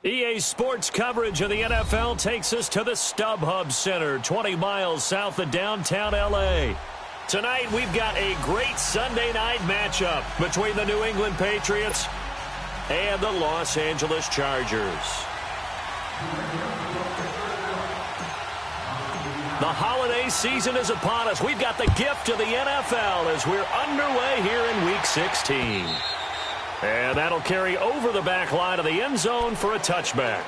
EA Sports coverage of the NFL takes us to the StubHub Center, 20 miles south of downtown L.A. Tonight, we've got a great Sunday night matchup between the New England Patriots and the Los Angeles Chargers. The holiday season is upon us. We've got the gift of the NFL as we're underway here in Week 16. And that'll carry over the back line of the end zone for a touchback.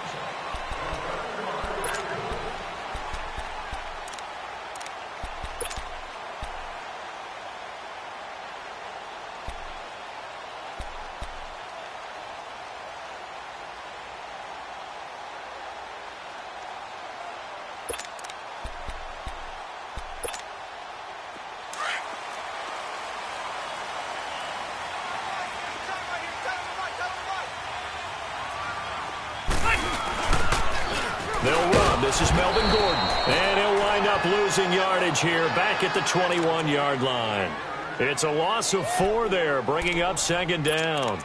They'll run. This is Melvin Gordon. And he'll wind up losing yardage here back at the 21-yard line. It's a loss of 4 there, bringing up second down.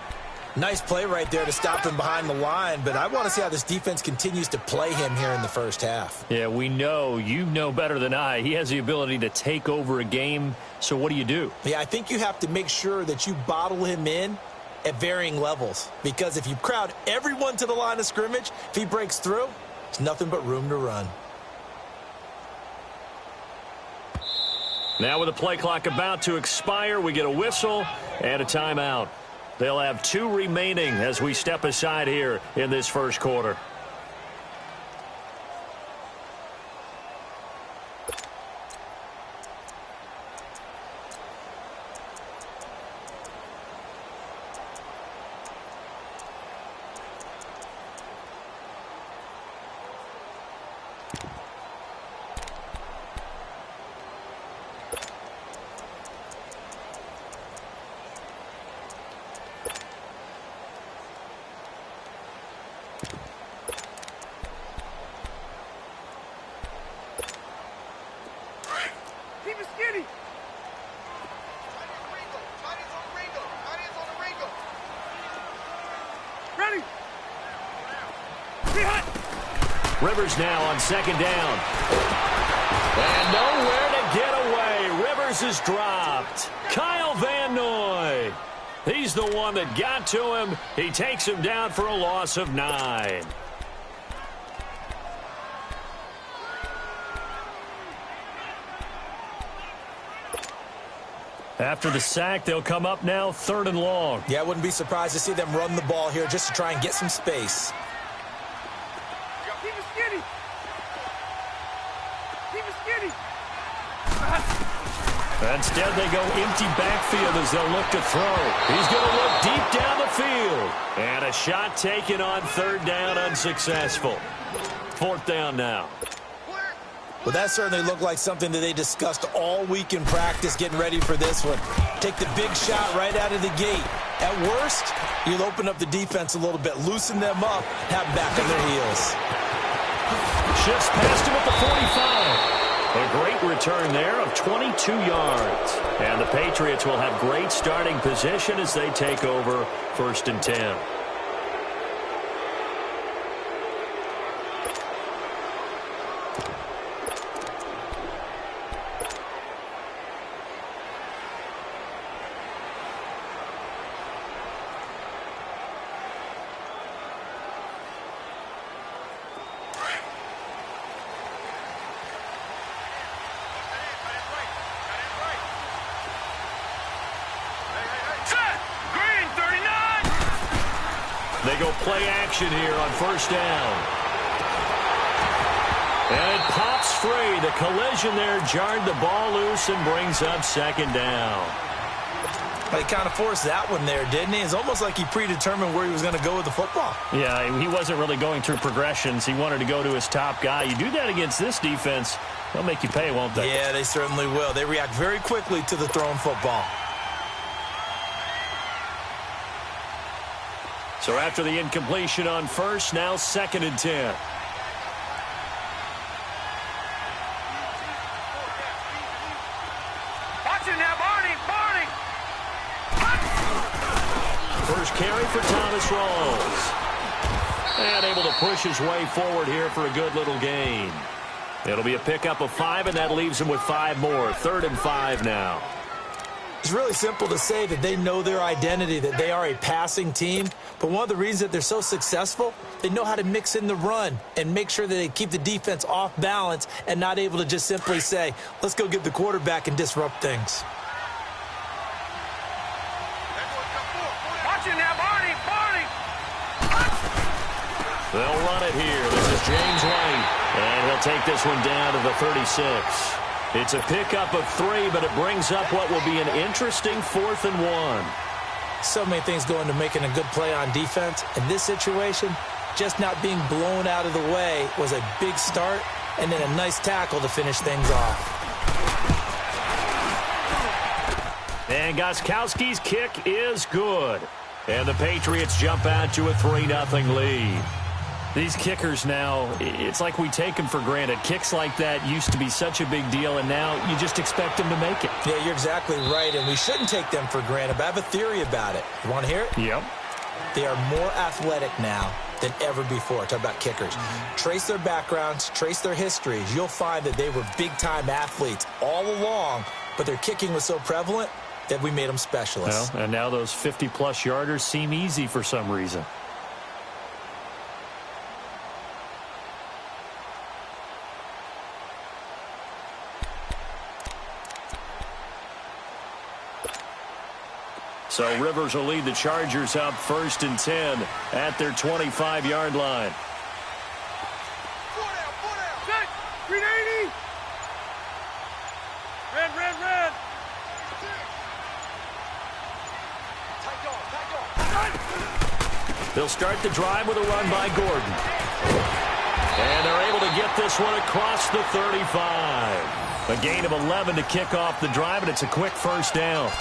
Nice play right there to stop him behind the line, but I want to see how this defense continues to play him here in the first half. Yeah, we know. You know better than I. He has the ability to take over a game, so what do? Yeah, I think you have to make sure that you bottle him in at varying levels, because if you crowd everyone to the line of scrimmage, if he breaks through, it's nothing but room to run. Now with the play clock about to expire, we get a whistle and a timeout. They'll have 2 remaining as we step aside here in this first quarter. Rivers now on second down. And nowhere to get away. Rivers is dropped. Kyle Van Noy. He's the one that got to him. He takes him down for a loss of 9. After the sack, they'll come up now 3rd and long. Yeah, I wouldn't be surprised to see them run the ball here just to try and get some space. Instead, they go empty backfield as they'll look to throw. He's going to look deep down the field. And a shot taken on 3rd down, unsuccessful. 4th down now. Well, that certainly looked like something that they discussed all week in practice getting ready for this one. Take the big shot right out of the gate. At worst, you'll open up the defense a little bit, loosen them up, have them back on their heels. Shifts past him at the 45. A great return there of 22 yards. And the Patriots will have great starting position as they take over 1st and 10. They go play action here on 1st down. And it pops free. The collision there jarred the ball loose and brings up 2nd down. But he kind of forced that one there, didn't he? It's almost like he predetermined where he was going to go with the football. Yeah, he wasn't really going through progressions. He wanted to go to his top guy. You do that against this defense, they'll make you pay, won't they? Yeah, they certainly will. They react very quickly to the thrown football. So after the incompletion on 1st, now 2nd and 10. Watch it now, Barney! First carry for Thomas Rawls. And able to push his way forward here for a good little gain. It'll be a pickup of 5, and that leaves him with 5 more. 3rd and 5 now. It's really simple to say that they know their identity, that they are a passing team. But one of the reasons that they're so successful, they know how to mix in the run and make sure that they keep the defense off balance and not able to just simply say, let's go get the quarterback and disrupt things. They'll run it here. This is James White, and he'll take this one down to the 36. It's a pickup of 3, but it brings up what will be an interesting 4th and 1. So many things go into making a good play on defense. In this situation, just not being blown out of the way was a big start, and then a nice tackle to finish things off. And Gostkowski's kick is good. And the Patriots jump out to a 3-0 lead. These kickers now, it's like we take them for granted. Kicks like that used to be such a big deal, and now you just expect them to make it. Yeah, you're exactly right, and we shouldn't take them for granted, but I have a theory about it. You want to hear it? Yep. They are more athletic now than ever before. Talk about kickers. Trace their backgrounds, trace their histories. You'll find that they were big-time athletes all along, but their kicking was so prevalent that we made them specialists. Well, and now those 50-plus yarders seem easy for some reason. So Rivers will lead the Chargers up 1st and 10 at their 25-yard line. 380. Red. They'll start the drive with a run by Gordon. And they're able to get this one across the 35. A gain of 11 to kick off the drive, and it's a quick 1st down.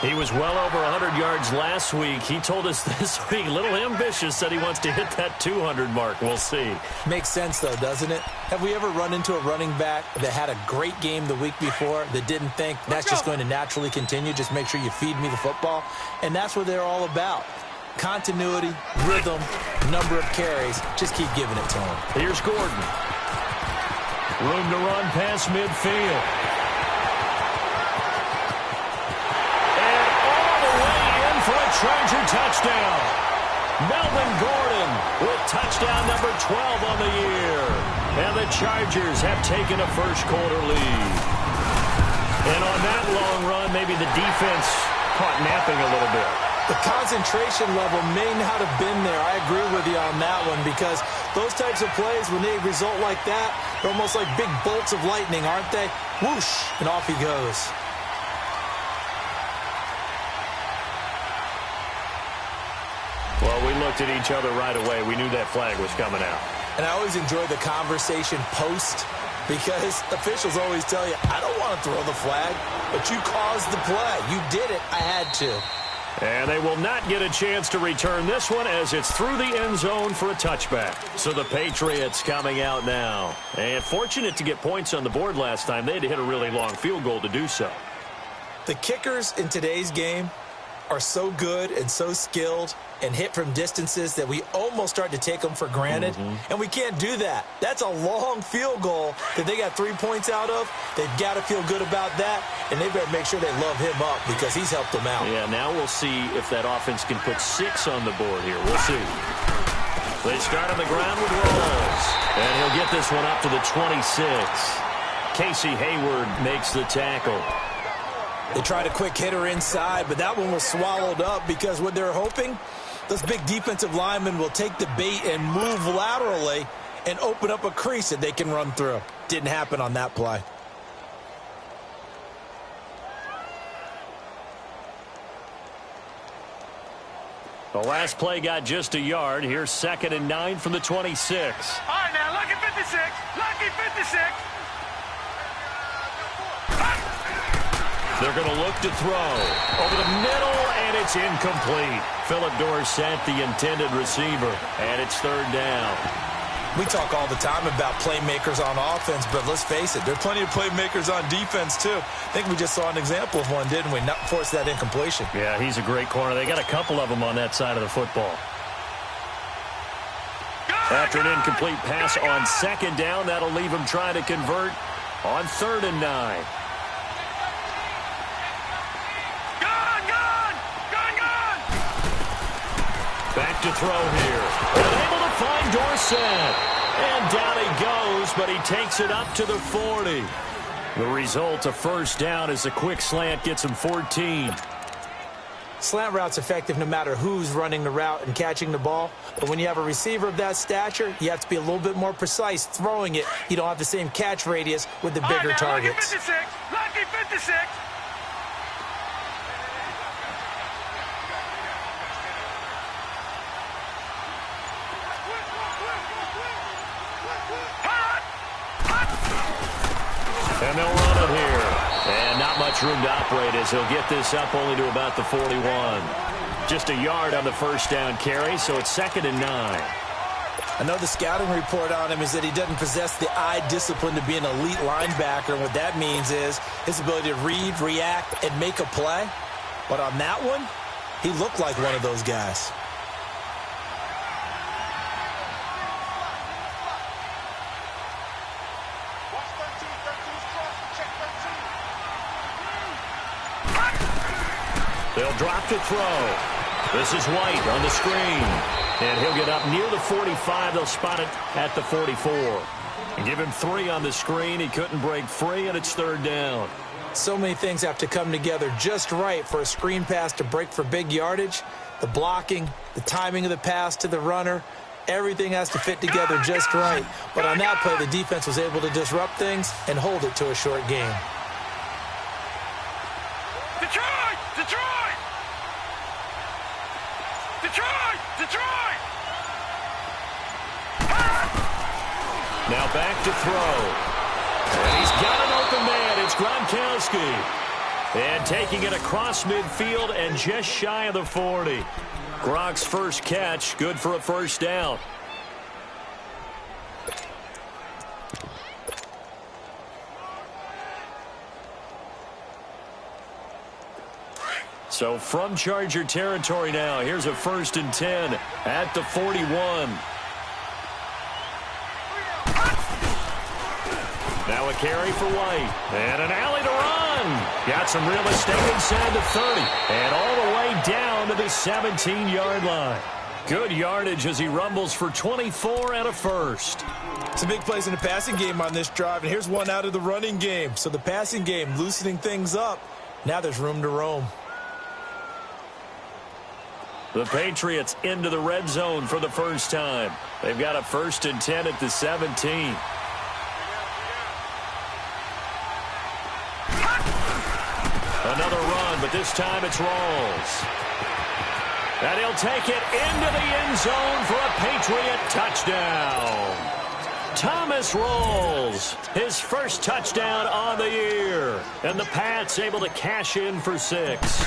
He was well over 100 yards last week. He told us this week, a little ambitious, said he wants to hit that 200 mark. We'll see. Makes sense, though, doesn't it? Have we ever run into a running back that had a great game the week before that didn't think that's just going to naturally continue? Just make sure you feed me the football. And that's what they're all about. Continuity, rhythm, number of carries. Just keep giving it to him. Here's Gordon. Room to run past midfield. For a Charger touchdown. Melvin Gordon with touchdown number 12 on the year. And the Chargers have taken a first-quarter lead. And on that long run, maybe the defense caught napping a little bit. The concentration level may not have been there. I agree with you on that one, because those types of plays, when they result like that, they're almost like big bolts of lightning, aren't they? Whoosh, and off he goes. Well, we looked at each other right away. We knew that flag was coming out. And I always enjoy the conversation post, because officials always tell you, I don't want to throw the flag, but you caused the play. You did it. I had to. And they will not get a chance to return this one as it's through the end zone for a touchback. So the Patriots coming out now. And fortunate to get points on the board last time. They had to hit a really long field goal to do so. The kickers in today's game are so good and so skilled and hit from distances that we almost start to take them for granted. And we can't do that. That's a long field goal that they got 3 points out of. They've got to feel good about that, and they better make sure they love him up because he's helped them out. Yeah, now we'll see if that offense can put 6 on the board here. We'll see. They start on the ground with Rolls, and he'll get this one up to the 26. Casey Hayward makes the tackle. They tried a quick hitter inside, but that one was swallowed up because what they're hoping, those big defensive linemen will take the bait and move laterally and open up a crease that they can run through. Didn't happen on that play. The last play got just a yard. Here's 2nd and 9 from the 26. All right, now, lucky 56. Lucky 56. They're going to look to throw over the middle, and it's incomplete. Philip Dorsett, the intended receiver, and it's 3rd down. We talk all the time about playmakers on offense, but let's face it, there are plenty of playmakers on defense, too. I think we just saw an example of one, didn't we? Not force that incompletion. Yeah, he's a great corner. They got a couple of them on that side of the football. Go! After an incomplete pass on second down, that'll leave him trying to convert on 3rd and 9. Back to throw here. Unable to find Dorsett. And down he goes, but he takes it up to the 40. The result, a first down, as a quick slant gets him 14. Slant route's effective no matter who's running the route and catching the ball. But when you have a receiver of that stature, you have to be a little bit more precise throwing it. You don't have the same catch radius with the bigger targets. Lucky 56. Lucky 56. And they'll run it here. And not much room to operate as he'll get this up only to about the 41. Just a yard on the first down carry, so it's 2nd and 9. I know the scouting report on him is that he doesn't possess the eye discipline to be an elite linebacker. And what that means is his ability to read, react, and make a play. But on that one, he looked like one of those guys. They'll drop to throw. This is White on the screen. And he'll get up near the 45. They'll spot it at the 44. And give him 3 on the screen. He couldn't break free, and it's 3rd down. So many things have to come together just right for a screen pass to break for big yardage. The blocking, the timing of the pass to the runner, everything has to fit together just right. But on that play, the defense was able to disrupt things and hold it to a short game. Detroit! Detroit! Detroit! Detroit! Now back to throw. And he's got an open man. It's Gronkowski. And taking it across midfield and just shy of the 40. Gronk's first catch, good for a first down. So from Charger territory now, here's a 1st and 10 at the 41. Now a carry for White. And an alley to run. Got some real estate inside the 30. And all the way down to the 17-yard line. Good yardage as he rumbles for 24 and a first. Some big plays in the passing game on this drive. And here's one out of the running game. So the passing game loosening things up. Now there's room to roam. The Patriots into the red zone for the first time. They've got a 1st and 10 at the 17. Another run, but this time it's Rawls. And he'll take it into the end zone for a Patriot touchdown. Thomas Rawls, his first touchdown on the year. And the Pats able to cash in for 6.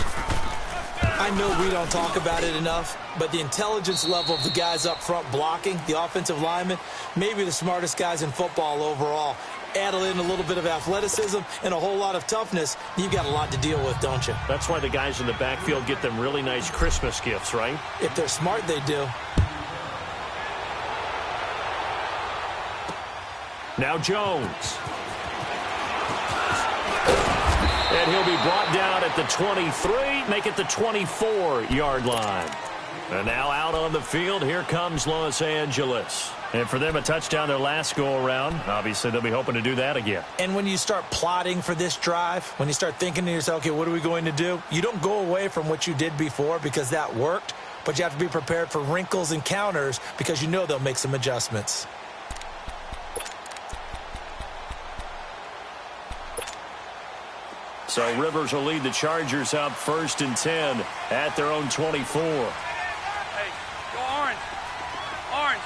I know we don't talk about it enough, but the intelligence level of the guys up front blocking, the offensive linemen, maybe the smartest guys in football overall. Add in a little bit of athleticism and a whole lot of toughness, you've got a lot to deal with, don't you? That's why the guys in the backfield get them really nice Christmas gifts, right? If they're smart, they do. Now Jones. And he'll be brought down at the 23, make it the 24-yard line. And now out on the field, here comes Los Angeles. And for them, a touchdown their last go-around. Obviously, they'll be hoping to do that again. And when you start plotting for this drive, when you start thinking to yourself, okay, what are we going to do? You don't go away from what you did before because that worked, but you have to be prepared for wrinkles and counters because you know they'll make some adjustments. So Rivers will lead the Chargers up 1st and 10 at their own 24. Hey, go orange. Orange.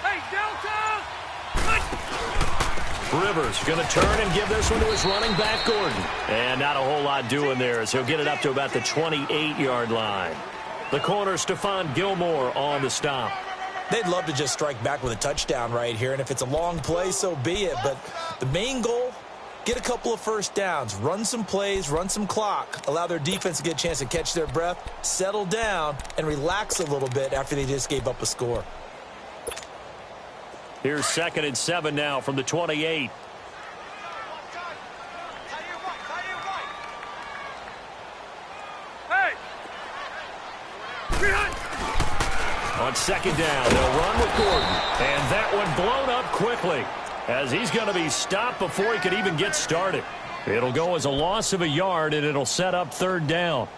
Hey, Delta! Rivers going to turn and give this one to his running back, Gordon. And not a whole lot doing there as he'll get it up to about the 28-yard line. The corner, Stephon Gilmore on the stop. They'd love to just strike back with a touchdown right here, and if it's a long play, so be it. But the main goal Get a couple of first downs, run some plays, run some clock, allow their defense to get a chance to catch their breath, settle down, and relax a little bit after they just gave up a score. Here's 2nd and 7 now from the 28. Hey! On 2nd down, they'll run with Gordon. And that one blown up quickly, as he's going to be stopped before he could even get started. It'll go as a loss of a yard, and it'll set up 3rd down.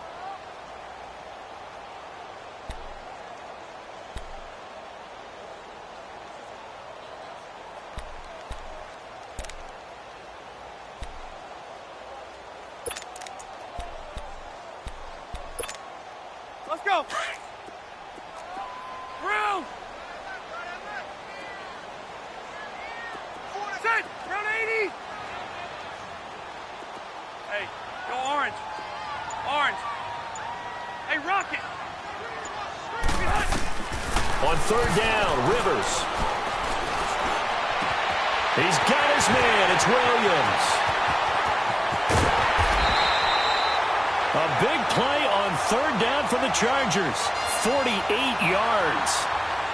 Let's go! Round! Set! Round 80! Hey, go orange. Orange. Hey, Rocket! On 3rd down, Rivers. He's got his man. It's Williams. A big play on 3rd down for the Chargers. 48 yards.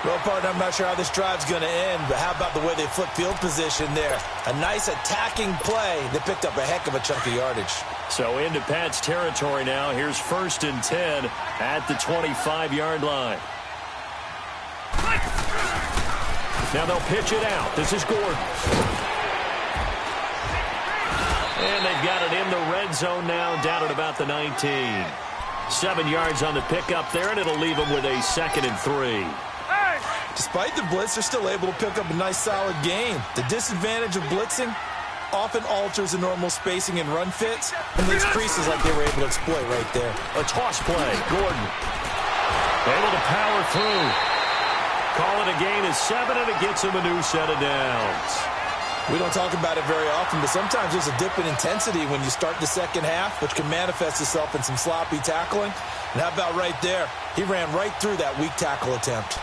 Well, partner, I'm not sure how this drive's going to end, but how about the way they flip field position there? A nice attacking play. They picked up a heck of a chunk of yardage. So into Pat's territory now. Here's 1st and 10 at the 25-yard line. Now they'll pitch it out. This is Gordon. And they've got it in the red zone now, down at about the 19. 7 yards on the pickup there, and it'll leave them with a 2nd and 3. Despite the blitz, they're still able to pick up a nice, solid gain. The disadvantage of blitzing often alters the normal spacing and run fits and leaves creases like they were able to exploit right there. A toss play. Gordon able to power through. Call it a gain of 7, and it gets him a new set of downs. We don't talk about it very often, but sometimes there's a dip in intensity when you start the second half, which can manifest itself in some sloppy tackling. And how about right there? He ran right through that weak tackle attempt.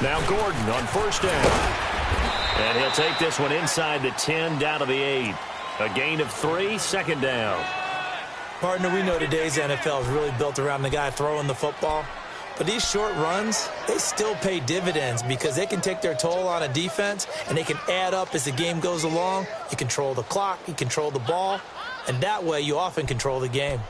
Now Gordon on 1st down. And he'll take this one inside the 10, down to the 8. A gain of 3, 2nd down. Partner, we know today's NFL is really built around the guy throwing the football. But these short runs, they still pay dividends because they can take their toll on a defense, and they can add up as the game goes along. You control the clock, you control the ball, and that way you often control the game.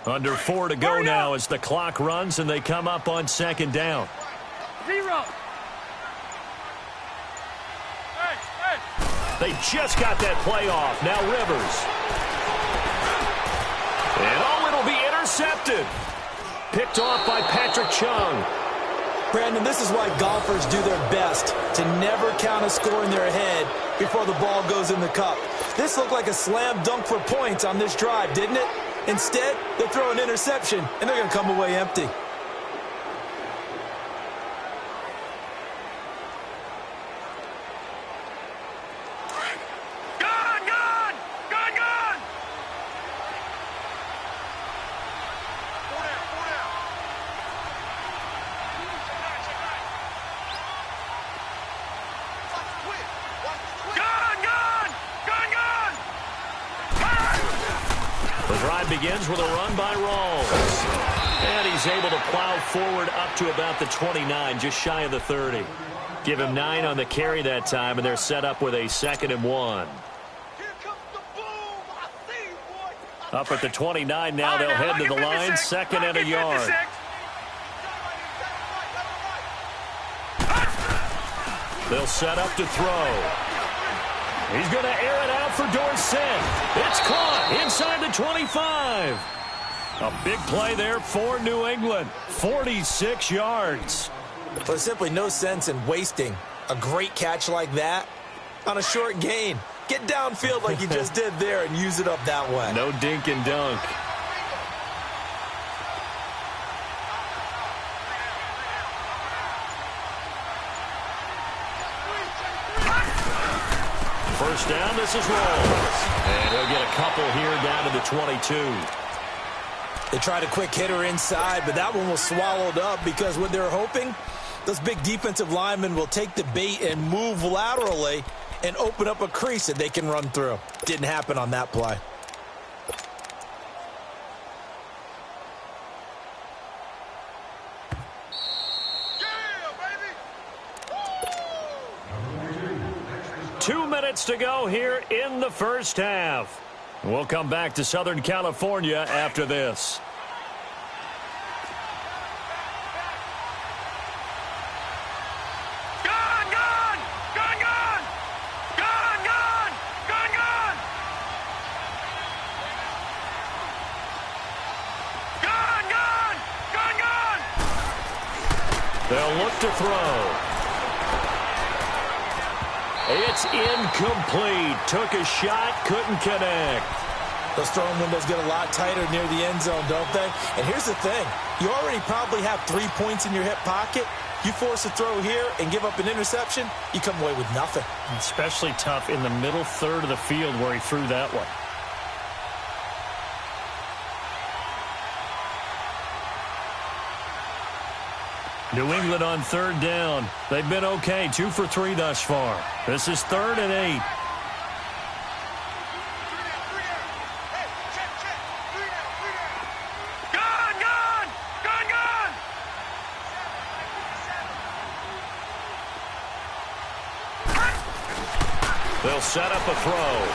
Under 4 to go now as the clock runs, and they come up on 2nd down. 0. They just got that play off. Now Rivers. And it'll be intercepted. Picked off by Patrick Chung. Brandon, this is why golfers do their best to never count a score in their head before the ball goes in the cup. This looked like a slam dunk for points on this drive, didn't it? Instead, they throw an interception, and they're going to come away empty. Begins with a run by Rawls. And he's able to plow forward up to about the 29, just shy of the 30. Give him 9 on the carry that time, and they're set up with a 2nd and 1. Up at the 29 now, they'll head to the line, 2nd and a yard. They'll set up to throw. He's going to air it out for Dorsett. It's caught inside the 25. A big play there for New England. 46 yards. Well, there's simply no sense in wasting a great catch like that on a short gain. Get downfield like you just did there and use it up that way. No dink and dunk. First down, this is Rolls. And he'll get a couple here down to the 22. They tried a quick hitter inside, but that one was swallowed up because what they're hoping, those big defensive linemen will take the bait and move laterally and open up a crease that they can run through. Didn't happen on that play. Yeah, 2 minutes to go here in the first half. We'll come back to Southern California after this. They'll look to throw. It's incomplete. Took a shot, couldn't connect. Those throwing windows get a lot tighter near the end zone, don't they? And here's the thing. You already probably have 3 points in your hip pocket. You force a throw here and give up an interception, you come away with nothing. Especially tough in the middle third of the field where he threw that one. New England on third down. They've been okay, 2 for 3 thus far. This is 3rd and 8. They'll set up a throw.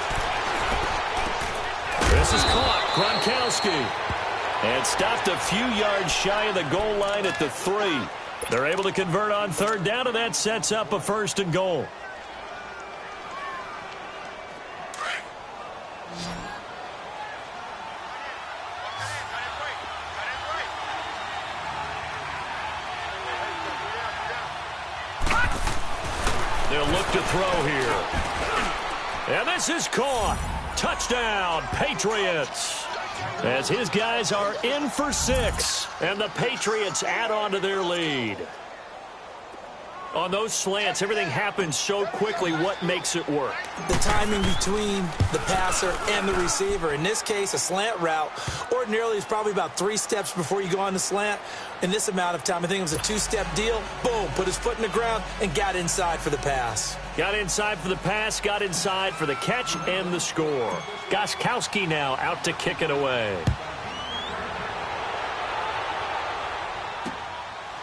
This is caught. Gronkowski. And stopped a few yards shy of the goal line at the 3. They're able to convert on third down, and that sets up a 1st and goal. They'll look to throw here. And this is caught. Touchdown, Patriots. As his guys are in for 6, and the Patriots add on to their lead. On those slants, everything happens so quickly. What makes it work? The timing between the passer and the receiver. In this case, a slant route ordinarily is probably about 3 steps before you go on the slant. In this amount of time, I think it was a 2-step deal. Boom, put his foot in the ground and got inside for the pass. Got inside for the pass, got inside for the catch and the score. Gronkowski now out to kick it away.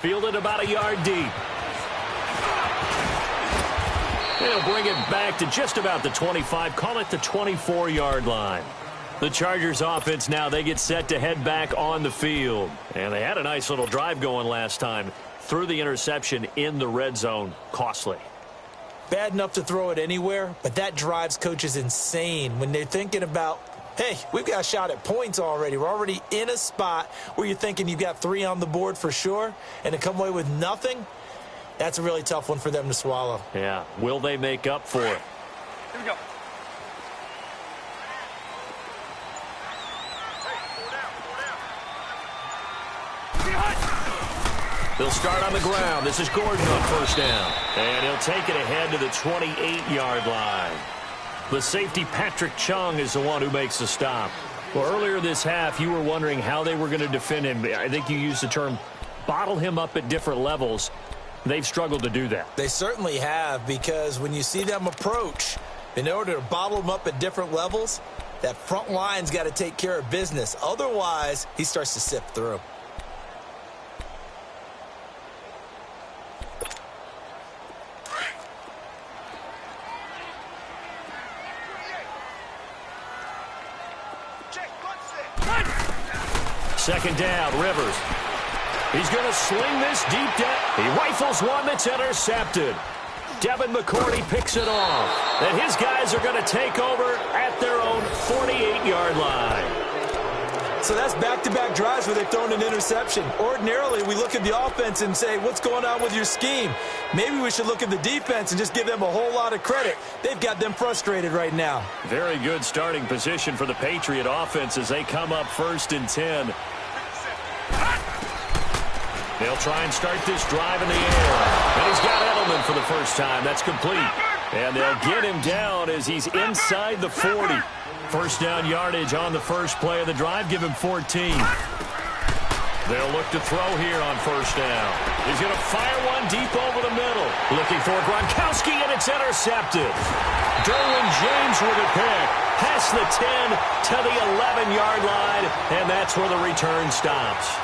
Fielded about a yard deep. They'll bring it back to just about the 25, call it the 24-yard line. The Chargers offense now, they get set to head back on the field. And they had a nice little drive going last time. Threw the interception in the red zone. Costly. Bad enough to throw it anywhere, but that drives coaches insane when they're thinking about, hey, we've got a shot at points already. We're already in a spot where you're thinking you've got 3 on the board for sure, and to come away with nothing, that's a really tough one for them to swallow. Yeah. Will they make up for it? Here we go. They'll start on the ground. This is Gordon on first down. And he'll take it ahead to the 28-yard line. The safety, Patrick Chung, is the one who makes the stop. Well, earlier this half, you were wondering how they were going to defend him. I think you used the term bottle him up at different levels. They've struggled to do that. They certainly have, because when you see them approach, in order to bottle them up at different levels, that front line's got to take care of business. Otherwise, he starts to sift through. Second down, Rivers. He's going to sling this deep down. He rifles one that's intercepted. Devin McCourty picks it off. And his guys are going to take over at their own 48-yard line. So that's back-to-back drives where they've thrown an interception. Ordinarily, we look at the offense and say, what's going on with your scheme? Maybe we should look at the defense and just give them a whole lot of credit. They've got them frustrated right now. Very good starting position for the Patriot offense as they come up 1st and 10. They'll try and start this drive in the air. And he's got Edelman for the first time. That's complete. And they'll get him down as he's inside the 40. First down yardage on the first play of the drive. Give him 14. They'll look to throw here on first down. He's going to fire one deep over the middle. Looking for Gronkowski, and it's intercepted. Derwin James with a pick. Past the 10 to the 11-yard line, and that's where the return stops.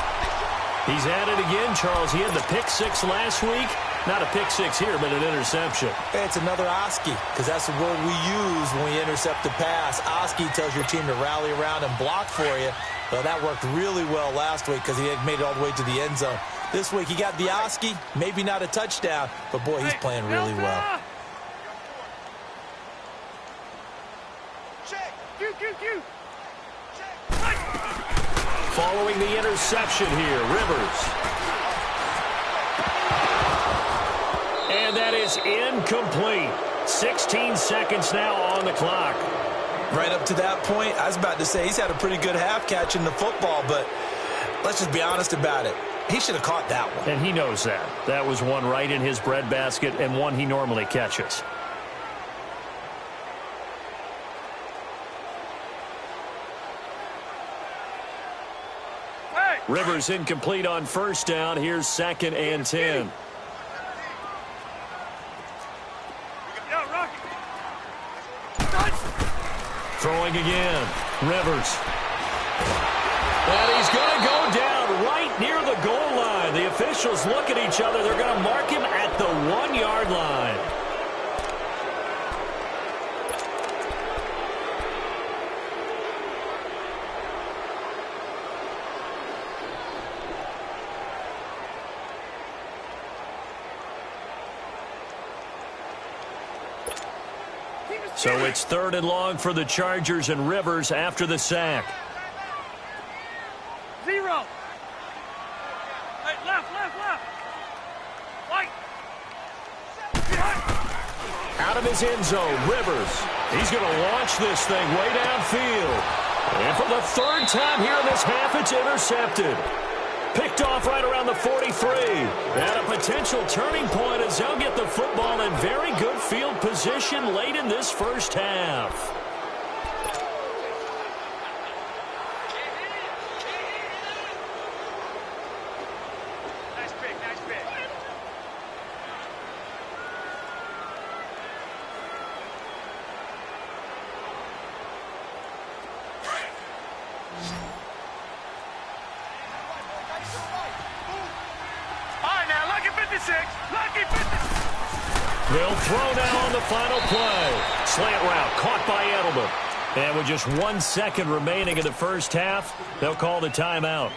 He's at it again, Charles. He had the pick 6 last week. Not a pick 6 here, but an interception. It's another Oski, because that's the word we use when we intercept a pass. Oski tells your team to rally around and block for you. Well, that worked really well last week because he had made it all the way to the end zone. This week, he got the Oski, maybe not a touchdown, but, boy, he's playing really well. Following the interception here, Rivers. And that is incomplete. 16 seconds now on the clock. Right up to that point, I was about to say he's had a pretty good half catching the football, but let's just be honest about it. He should have caught that one. And he knows that. That was one right in his breadbasket and one he normally catches. Rivers incomplete on first down. Here's 2nd and 10. Throwing again. Rivers. And he's going to go down right near the goal line. The officials look at each other. They're going to mark him at the 1-yard line. So it's 3rd and long for the Chargers and Rivers after the sack. 0. Hey, left. White. Out of his end zone, Rivers. He's going to launch this thing way downfield. And for the 3rd time here in this half, it's intercepted. Picked off right around the 43. And a potential turning point as they'll get the football in very good field position late in this first half. Nice pick. They'll throw now on the final play. Slant route caught by Edelman. And with just 1 second remaining in the first half, they'll call the timeout.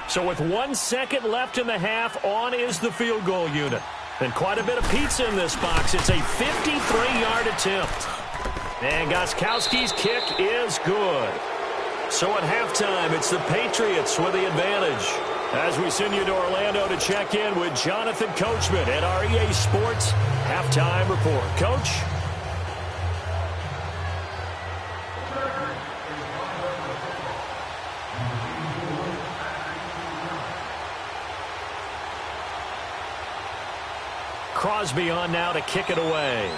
So with 1 second left in the half, on is the field goal unit. And quite a bit of pizza in this box. It's a 53-yard attempt. And Gostkowski's kick is good. So at halftime, it's the Patriots with the advantage. As we send you to Orlando to check in with Jonathan Coachman at our EA Sports Halftime Report. Coach? Crosby on now to kick it away.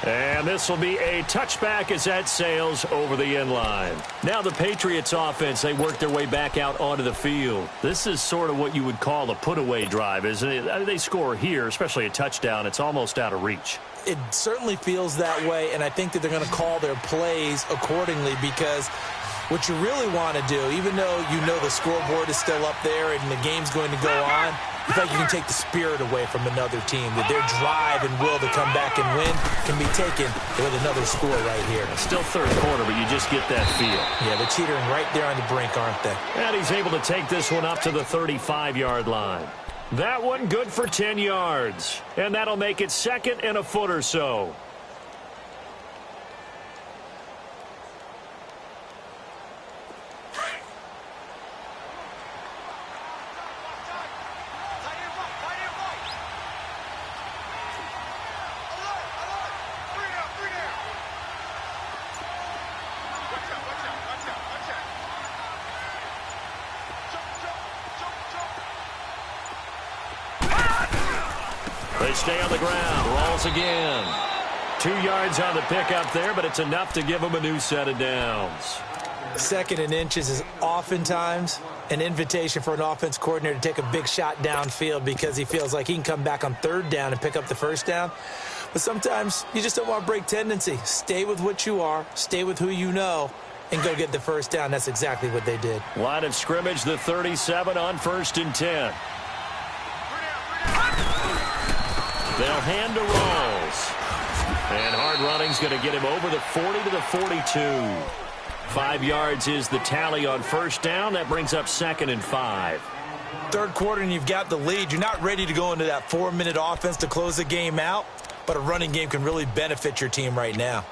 And this will be a touchback as that sails over the end line. Now the Patriots offense, they work their way back out onto the field. This is sort of what you would call a put-away drive, isn't it? I mean, they score here, especially a touchdown. It's almost out of reach. It certainly feels that way, and I think that they're going to call their plays accordingly because What you really want to do, even though you know the scoreboard is still up there and the game's going to go on, you think you can take the spirit away from another team, that their drive and will to come back and win can be taken with another score right here. Still third quarter, but you just get that feel. Yeah, they're teetering right there on the brink, aren't they? And he's able to take this one up to the 35-yard line. That one good for 10 yards. And that'll make it second and a foot or so. They stay on the ground. Rolls again. 2 yards on the pickup there, but it's enough to give them a new set of downs. Second and inches is oftentimes an invitation for an offense coordinator to take a big shot downfield because he feels like he can come back on third down and pick up the first down. But sometimes you just don't want to break tendency. Stay with what you are. Stay with who you know. And go get the first down. That's exactly what they did. Line of scrimmage, the 37 on 1st and 10. They'll hand to Rawls. And hard running's going to get him over the 40 to the 42. 5 yards is the tally on first down. That brings up 2nd and 5. Third quarter and you've got the lead. You're not ready to go into that 4-minute offense to close the game out, but a running game can really benefit your team right now.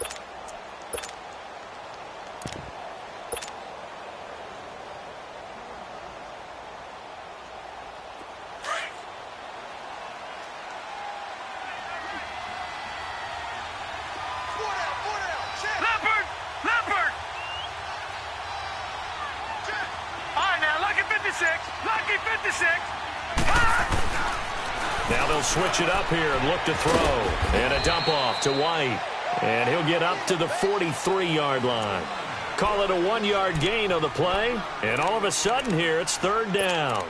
Now they'll switch it up here and look to throw. And a dump off to White. And he'll get up to the 43-yard line. Call it a 1-yard gain on the play. And all of a sudden here, it's third down.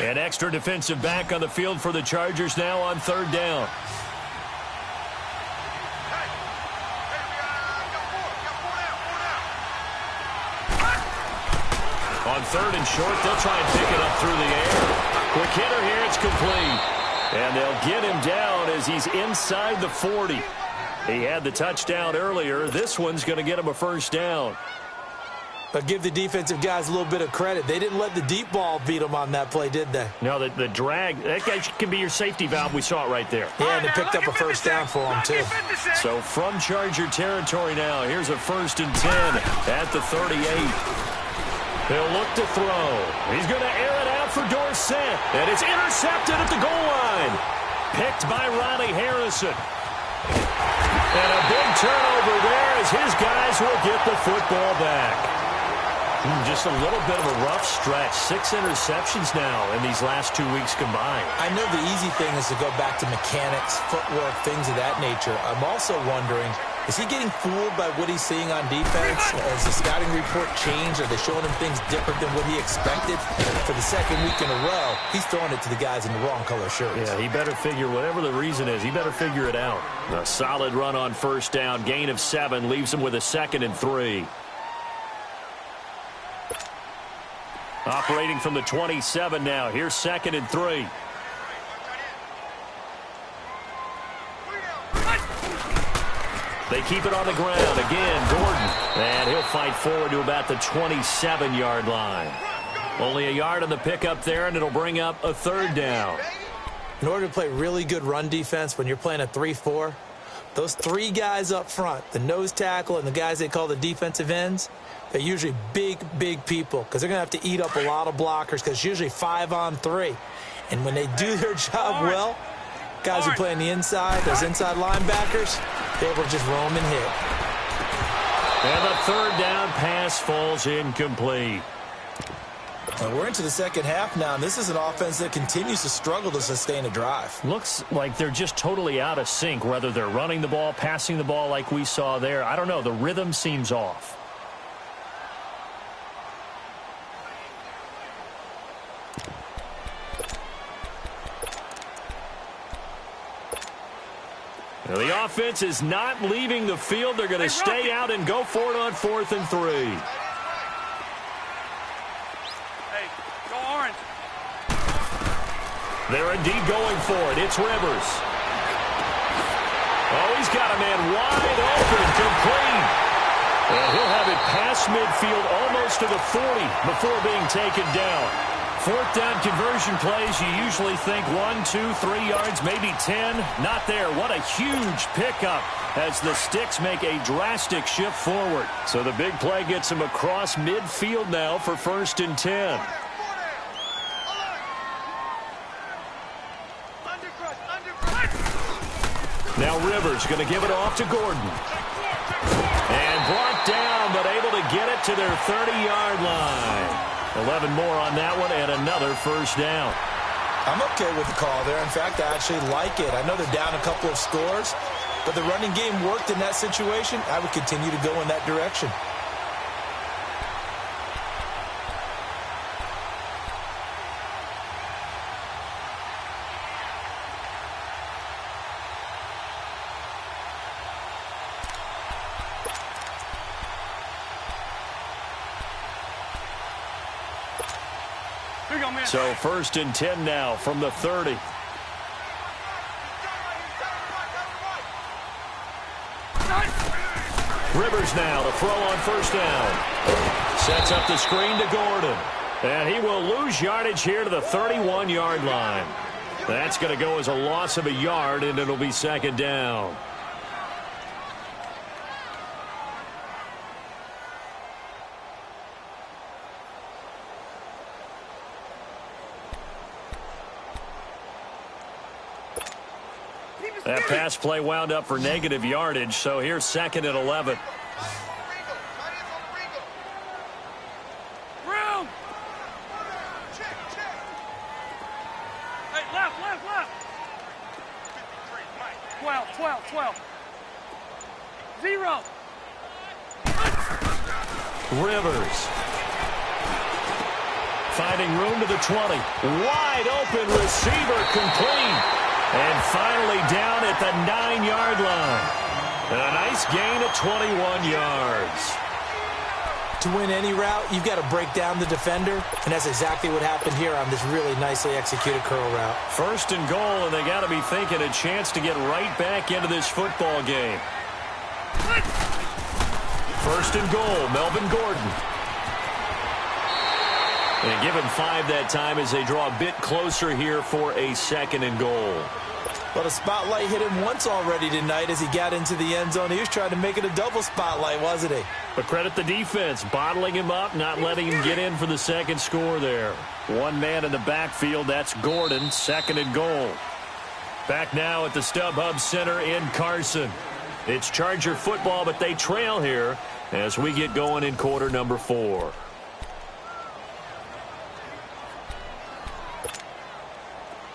An extra defensive back on the field for the Chargers now on third down. On third and short, they'll try and pick it up through the air. Quick hitter here, it's complete. And they'll get him down as he's inside the 40. He had the touchdown earlier. This one's going to get him a first down. But give the defensive guys a little bit of credit. They didn't let the deep ball beat them on that play, did they? No, the drag, that can be your safety valve. We saw it right there. Yeah, and they picked up a first down for them, too. So from Charger territory now, here's a 1st and 10 at the 38. He'll look to throw. He's going to air it out for Dorsett. And it's intercepted at the goal line. Picked by Ronnie Harrison. And a big turnover there as his guys will get the football back. Just a little bit of a rough stretch. 6 interceptions now in these last 2 weeks combined. I know the easy thing is to go back to mechanics, footwork, things of that nature. I'm also wondering, is he getting fooled by what he's seeing on defense? Has the scouting report changed? Are they showing him things different than what he expected? For the second week in a row, he's throwing it to the guys in the wrong color shirts. Yeah, he better figure, whatever the reason is, he better figure it out. A solid run on first down, gain of 7, leaves him with a 2nd and 3. Operating from the 27 now. Here's 2nd and 3. They keep it on the ground. Again, Gordon. And he'll fight forward to about the 27-yard line. Only a yard on the pickup there, and it'll bring up a third down. In order to play really good run defense when you're playing a 3-4, those 3 guys up front, the nose tackle and the guys they call the defensive ends, they're usually big, big people because they're going to have to eat up a lot of blockers because it's usually 5 on 3. And when they do their job well, guys who play on the inside, those inside linebackers, they're able to just roam and hit. And the third down pass falls incomplete. And we're into the second half now, and this is an offense that continues to struggle to sustain a drive. Looks like they're just totally out of sync, whether they're running the ball, passing the ball like we saw there. I don't know. The rhythm seems off. Now, the offense is not leaving the field. They're going to stay out and go for it on 4th and 3. They're indeed going for it. It's Rivers. Oh, he's got a man wide open, complete. And he'll have it past midfield almost to the 40 before being taken down. 4th down conversion plays, you usually think 1, 2, 3 yards, maybe 10. Not there. What a huge pickup as the Sticks make a drastic shift forward. So the big play gets him across midfield now for 1st and 10. Now Rivers going to give it off to Gordon. And brought down, but able to get it to their 30-yard line. 11 more on that one, and another 1st down. I'm okay with the call there. In fact, I actually like it. I know they're down a couple of scores, but the running game worked in that situation. I would continue to go in that direction. So 1st and 10 now from the 30. Rivers now to throw on 1st down. Sets up the screen to Gordon. And he will lose yardage here to the 31-yard line. That's going to go as a loss of a yard, and it'll be 2nd down. That pass play wound up for negative yardage, so here's 2nd and 11. Room! Hey, left. 12. 0. Rivers. Finding room to the 20. Wide open receiver complete. And finally down at the 9-yard line. And a nice gain of 21 yards. To win any route, you've got to break down the defender, and that's exactly what happened here on this really nicely executed curl route. 1st and goal, and they got to be thinking a chance to get right back into this football game. 1st and goal, Melvin Gordon. And give him 5 that time as they draw a bit closer here for a 2nd and goal. Well, the spotlight hit him once already tonight as he got into the end zone. He was trying to make it a double spotlight, wasn't he? But credit the defense, bottling him up, not letting him get in for the 2nd score there. One man in the backfield, that's Gordon, 2nd and goal. Back now at the StubHub Center in Carson. It's Charger football, but they trail here as we get going in quarter number 4.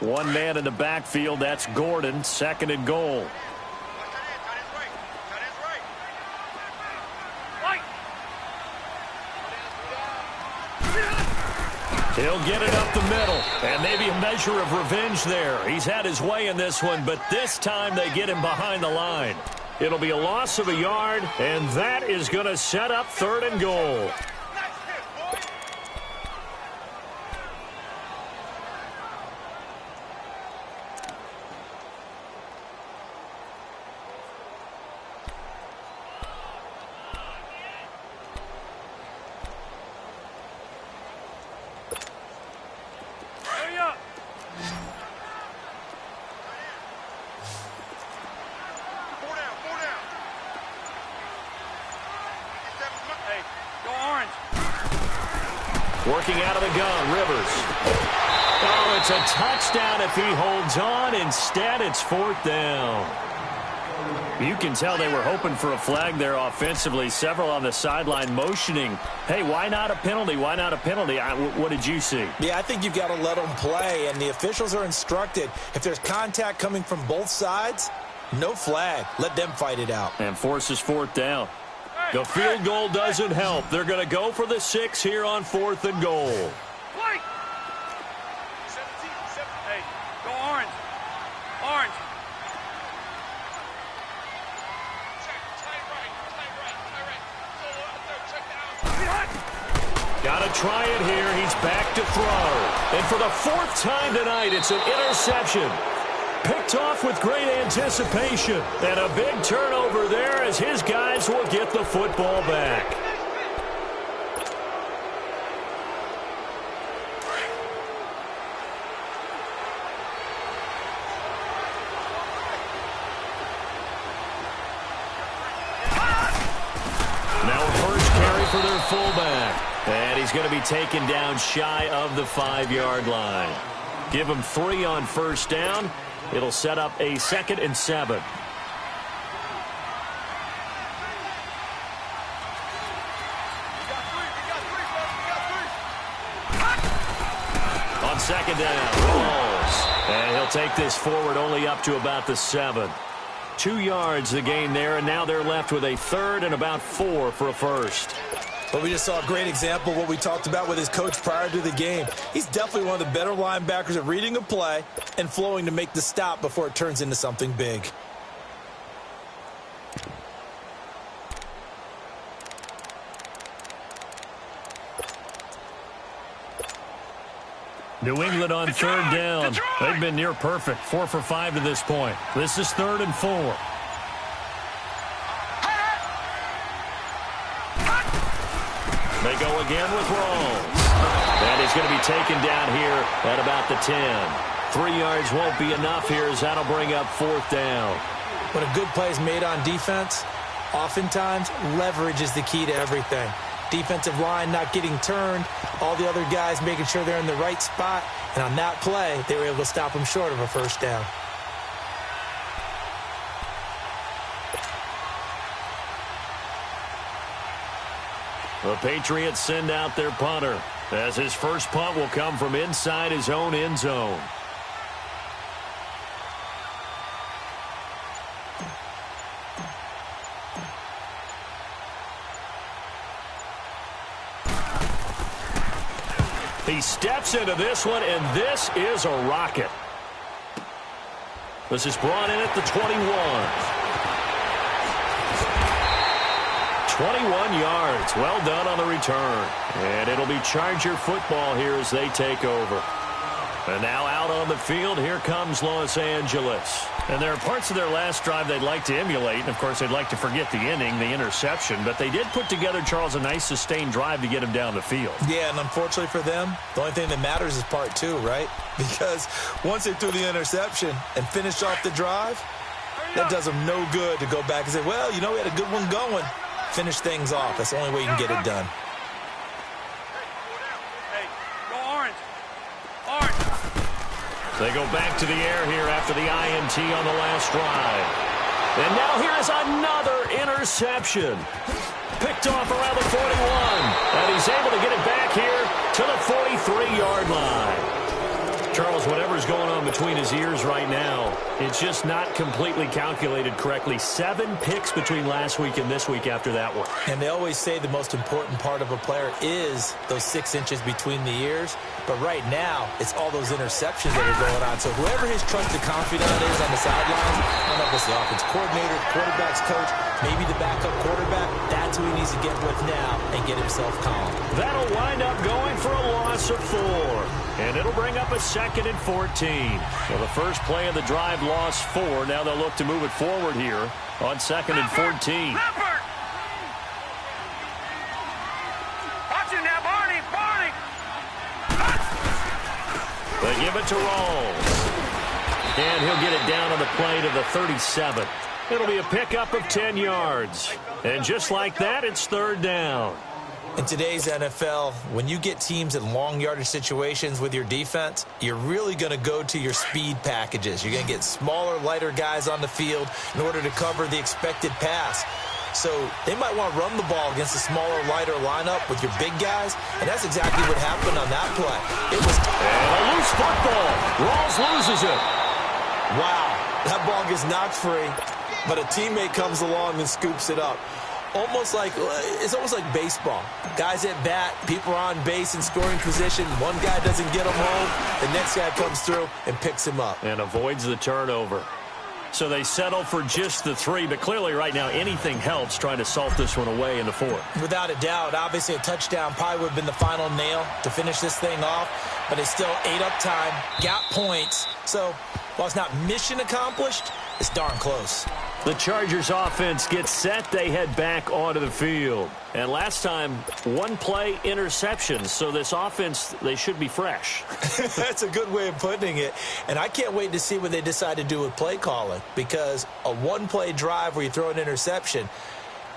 One man in the backfield, that's Gordon, 2nd and goal. He'll get it up the middle, and maybe a measure of revenge there. He's had his way in this one, but this time they get him behind the line. It'll be a loss of a yard, and that is going to set up 3rd and goal. Working out of the gun, Rivers. Oh, it's a touchdown if he holds on. Instead, it's 4th down. You can tell they were hoping for a flag there offensively. Several on the sideline motioning, hey, why not a penalty? Why not a penalty? What did you see? Yeah, I think you've got to let them play, and the officials are instructed. If there's contact coming from both sides, no flag. Let them fight it out. And forces fourth down. The field goal doesn't help. They're going to go for the 6 here on 4th and goal. Play. 17. Hey, go orange. Orange. Got to try it here. He's back to throw. And for the 4th time tonight, it's an interception. Picked off with great anticipation. And a big turnover there as his guys will get the football back. Now a first carry for their fullback. And he's going to be taken down shy of the 5-yard line. Give him 3 on first down. It'll set up a 2nd and 7. On 2nd down, rolls. And he'll take this forward only up to about the 7. 2 yards the gain there, and now they're left with a 3rd and about 4 for a first. But we just saw a great example of what we talked about with his coach prior to the game. He's definitely one of the better linebackers at reading a play and flowing to make the stop before it turns into something big. New England on 3rd down. They've been near perfect. 4 for 5 to this point. This is 3rd and 4. They go again with Rawls. And he's going to be taken down here at about the 10. 3 yards won't be enough here as that'll bring up 4th down. When a good play is made on defense, oftentimes leverage is the key to everything. Defensive line not getting turned, all the other guys making sure they're in the right spot, and on that play, they were able to stop them short of a first down. The Patriots send out their punter as his first punt will come from inside his own end zone. He steps into this one, and this is a rocket. This is brought in at the 21. 21 yards. Well done on the return. And it'll be Charger football here as they take over. And now out on the field, here comes Los Angeles. And there are parts of their last drive they'd like to emulate. And, of course, they'd like to forget the inning, the interception. But they did put together, Charles, a nice sustained drive to get him down the field. Yeah, and unfortunately for them, the only thing that matters is part 2, right? Because once they threw the interception and finished off the drive, that does them no good to go back and say, well, you know, we had a good one going. Finish things off. That's the only way you can get it done. Hey, go orange. Orange. They go back to the air here after the INT on the last drive. And now here's another interception. Picked off around the 41. And he's able to get it back here to the 43-yard line. Charles, whatever's going on between his ears right now, it's just not completely calculated correctly. 7 picks between last week and this week after that one. And they always say the most important part of a player is those 6 inches between the ears. But right now, it's all those interceptions that are going on. So whoever his trusted confidant is on the sidelines, I don't know if it's the offense coordinator, quarterback's coach, maybe the backup quarterback, that's who he needs to get with now and get himself calm. That'll wind up going for a loss of 4. And it'll bring up a 2nd and 14. So the first play of the drive lost 4. Now they'll look to move it forward here on 2nd and 14. Watching now, Barney. They give it to Rawls. And he'll get it down on the play to the 37. It'll be a pickup of 10 yards. And just like that, it's 3rd down. In today's NFL, when you get teams in long yardage situations with your defense, you're really going to go to your speed packages. You're going to get smaller, lighter guys on the field in order to cover the expected pass. So they might want to run the ball against a smaller, lighter lineup with your big guys, and that's exactly what happened on that play. It was a loose football. Rawls loses it. Wow, that ball gets knocked free, but a teammate comes along and scoops it up. It's almost like baseball. Guys at bat, people are on base in scoring position. One guy doesn't get him home. The next guy comes through and picks him up. And avoids the turnover. So they settle for just the 3, but clearly right now anything helps trying to salt this one away in the 4th. Without a doubt, obviously a touchdown probably would have been the final nail to finish this thing off, but it's still ate up time, got points. So while it's not mission accomplished, it's darn close. The Chargers offense gets set. They head back onto the field. And last time, one play interception. So this offense, they should be fresh. That's a good way of putting it. And I can't wait to see what they decide to do with play calling, because a one-play drive where you throw an interception,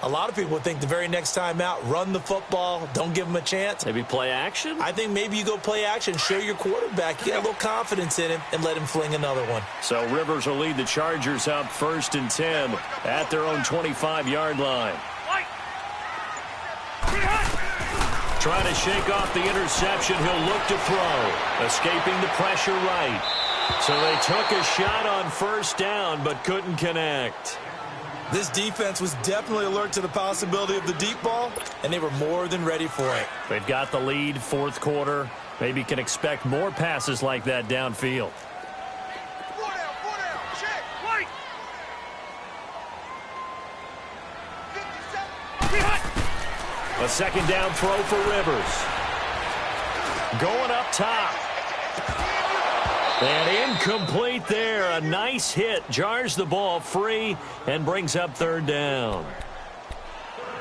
a lot of people think the very next time out, run the football, don't give them a chance. Maybe play action? I think maybe you go play action, show your quarterback, you get a little confidence in him, and let him fling another one. So Rivers will lead the Chargers up 1st and 10 at their own 25-yard line. Trying to shake off the interception, he'll look to throw. Escaping the pressure right. So they took a shot on 1st down, but couldn't connect. This defense was definitely alert to the possibility of the deep ball, and they were more than ready for it. They've got the lead, 4th quarter. Maybe can expect more passes like that downfield. 4 down, check, wait. 57. A 2nd down throw for Rivers. Going up top. And incomplete there. A nice hit. Jars the ball free and brings up 3rd down.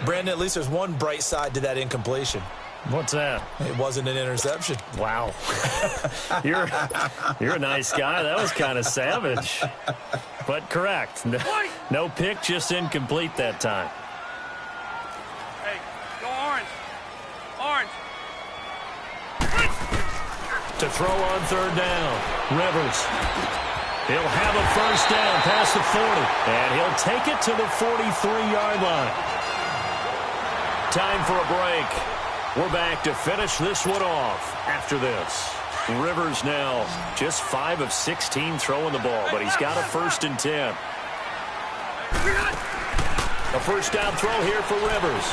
Brandon, at least there's one bright side to that incompletion. What's that? It wasn't an interception. Wow. You're a nice guy. That was kind of savage. But correct. No pick, just incomplete that time. Hey, go orange. Orange. To throw on 3rd down. Rivers. He'll have a 1st down past the 40. And he'll take it to the 43-yard line. Time for a break. We're back to finish this one off after this. Rivers now just 5 of 16 throwing the ball, but he's got a 1st and 10. A 1st down throw here for Rivers.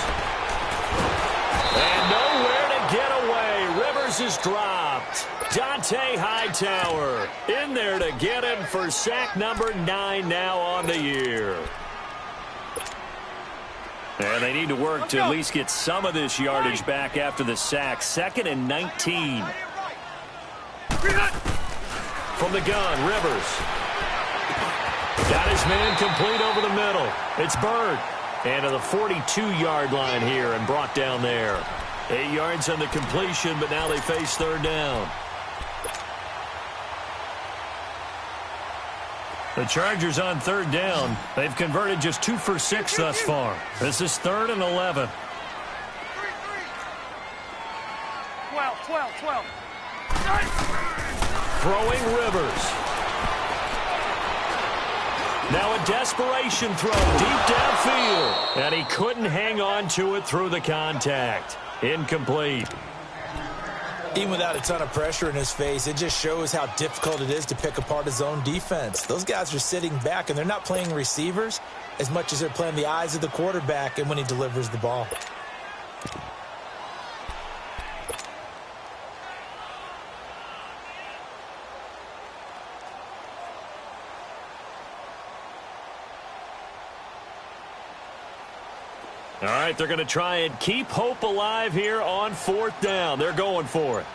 And nowhere to get away. Rivers is dropped. Dante Hightower in there to get him for sack number 9 now on the year. And they need to work to at least get some of this yardage back after the sack. 2nd and 19. From the gun, Rivers. Got his man complete over the middle. It's Bird. And to the 42-yard line here and brought down there. 8 yards on the completion, but now they face 3rd down. The Chargers on 3rd down. They've converted just 2 for 6 thus far. This is 3rd and 11. 12. Throwing Rivers. Now a desperation throw deep downfield. And he couldn't hang on to it through the contact. Incomplete. Even without a ton of pressure in his face, it just shows how difficult it is to pick apart his own defense. Those guys are sitting back, and they're not playing receivers as much as they're playing the eyes of the quarterback and when he delivers the ball. All right, they're going to try and keep hope alive here on 4th down. They're going for it.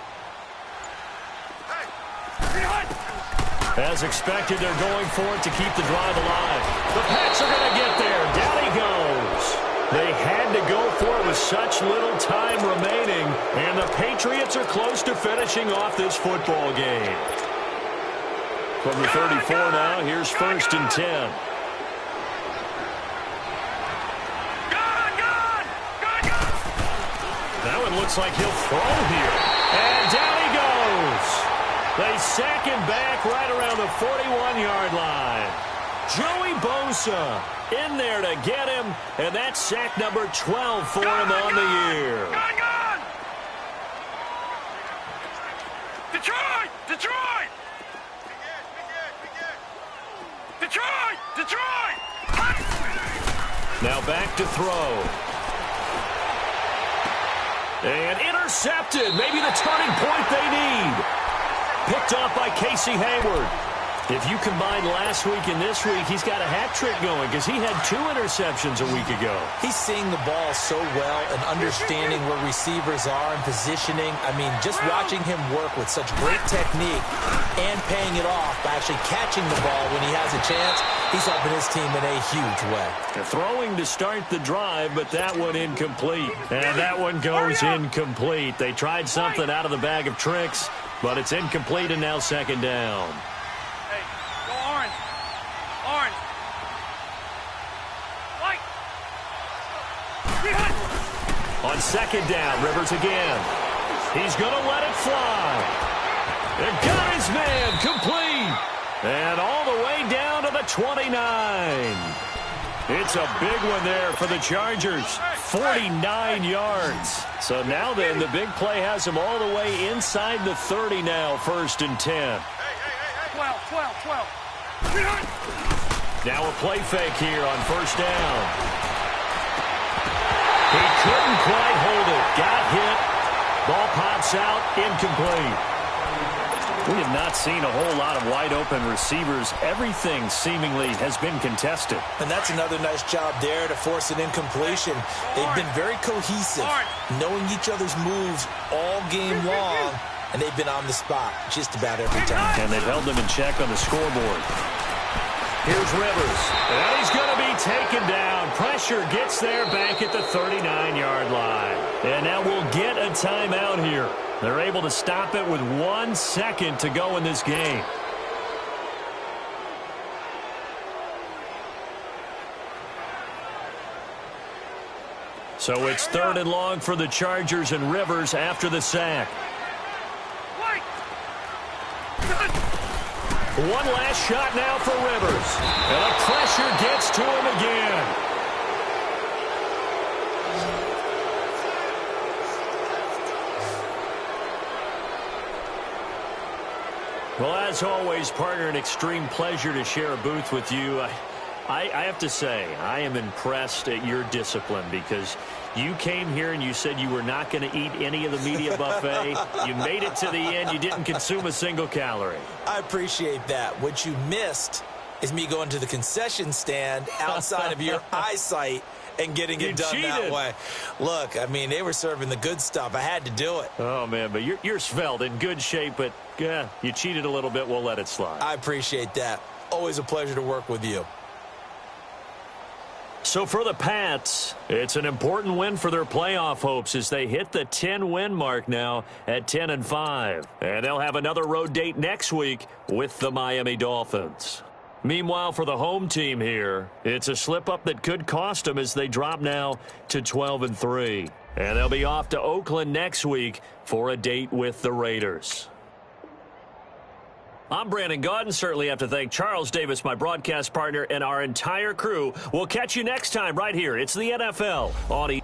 As expected, they're going for it to keep the drive alive. The Pats are going to get there. Down he goes. They had to go for it with such little time remaining, and the Patriots are close to finishing off this football game. From the 34 now, here's 1st and 10. it looks like he'll throw here. And down he goes. They sack him back right around the 41-yard line. Joey Bosa in there to get him, and that's sack number 12 for him on the year. Gone! Detroit! Detroit! Detroit! Detroit! Now back to throw. And intercepted. Maybe the turning point they need. Picked off by Casey Hayward. If you combine last week and this week, he's got a hat trick going because he had 2 interceptions a week ago. He's seeing the ball so well and understanding where receivers are and positioning. I mean, just watching him work with such great technique and paying it off by actually catching the ball when he has a chance, he's helping his team in a huge way. They're throwing to start the drive, but that one incomplete. And that one goes incomplete. They tried something out of the bag of tricks, but it's incomplete and now second down. On second down, Rivers again. He's going to let it fly. They got his man complete. And all the way down to the 29. It's a big one there for the Chargers. 49 yards. So now then, the big play has him all the way inside the 30 now, 1st and 10. 12. Now a play fake here on 1st down. He couldn't quite hold it. Got hit. Ball pops out. Incomplete. We have not seen a whole lot of wide-open receivers. Everything seemingly has been contested. And that's another nice job there to force an incompletion. They've been very cohesive, knowing each other's moves all game long, and they've been on the spot just about every time. And they've held them in check on the scoreboard. Here's Rivers, and he's going to be taken down. Pressure gets there back at the 39-yard line. And now we'll get a timeout here. They're able to stop it with 1 second to go in this game. So it's 3rd and long for the Chargers and Rivers after the sack. One last shot now for Rivers. And the pressure gets to him again. Well, as always, partner, an extreme pleasure to share a booth with you. I have to say, I am impressed at your discipline because you came here and you said you were not going to eat any of the media buffet. You made it to the end. You didn't consume a single calorie. I appreciate that. What you missed is me going to the concession stand outside of your eyesight and getting it done that way. Look, I mean, they were serving the good stuff. I had to do it. Oh, man, but you're svelte, in good shape, but you cheated a little bit. We'll let it slide. I appreciate that. Always a pleasure to work with you. So for the Pats, it's an important win for their playoff hopes as they hit the 10-win mark now at 10-5. And they'll have another road date next week with the Miami Dolphins. Meanwhile, for the home team here, it's a slip-up that could cost them as they drop now to 12-3. And they'll be off to Oakland next week for a date with the Raiders. I'm Brandon Gaudin. Certainly have to thank Charles Davis, my broadcast partner, and our entire crew. We'll catch you next time right here. It's the NFL on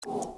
you